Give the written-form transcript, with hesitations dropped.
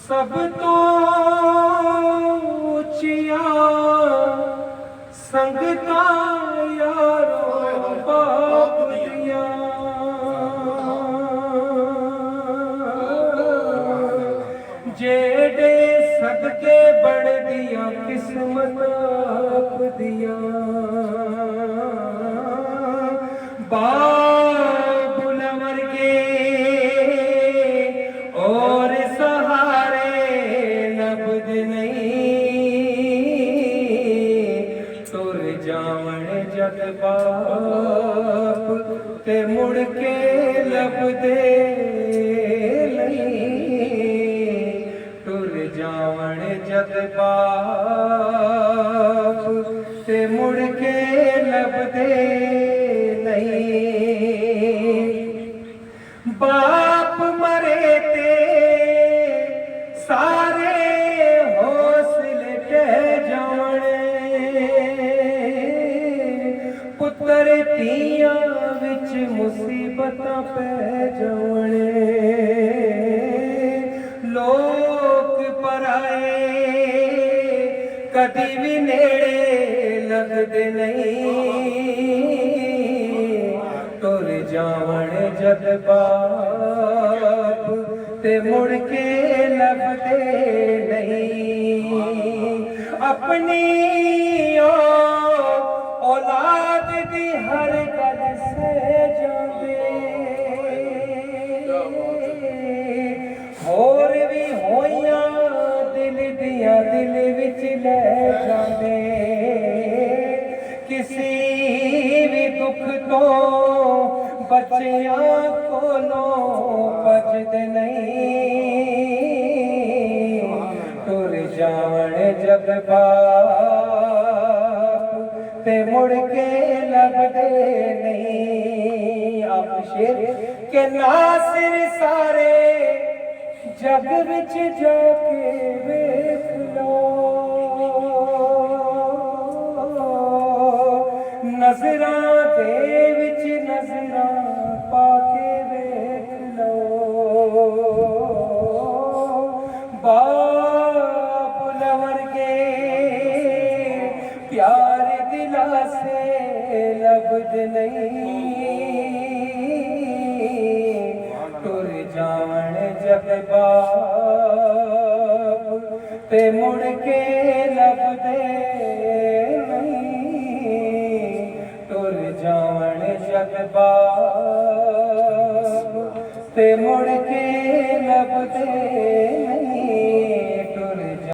सब तो ऊंचिया संगता यारो बाप दिया, जेड़े सदके बढ़ दिया किस्मत आप दिया। बाबुल वर्गे और सहारे लब्ध नहीं, तुर जावण जग बाप ते मुड़ के लभदे नहीं, तुर जावण जग बाप ते मुड़ के लभदे नहीं। बाप मरे ते सारे हौसले कह जाने, पुत्र तिया विच मुसीबतां पै जाने। लोक पराए कदी भी नेड़े लगदे नहीं, तुर जावण जग बाप ते मुड़ के लभदे नहीं। अपनी औलाद दी हर गल से जांदे, होर भी होइयां दिल दिया दिल विच ले जांदे। किसी भी दुख तो बच्चियां कोलों बचदे नहीं, तुर जावण जग बाप ते मुड़ के लभदे नहीं। आप शेर के नासिर सारे जग विच जाके वेख लो, नजरां दे विच नजरां पाके वेख लो। बाबुल वर्गे प्यार दिला से लभद नहीं, तुर जावण जग बाप ते मुड़ के लभदे नहीं, तुर जावण जग बाप ते मुड़ के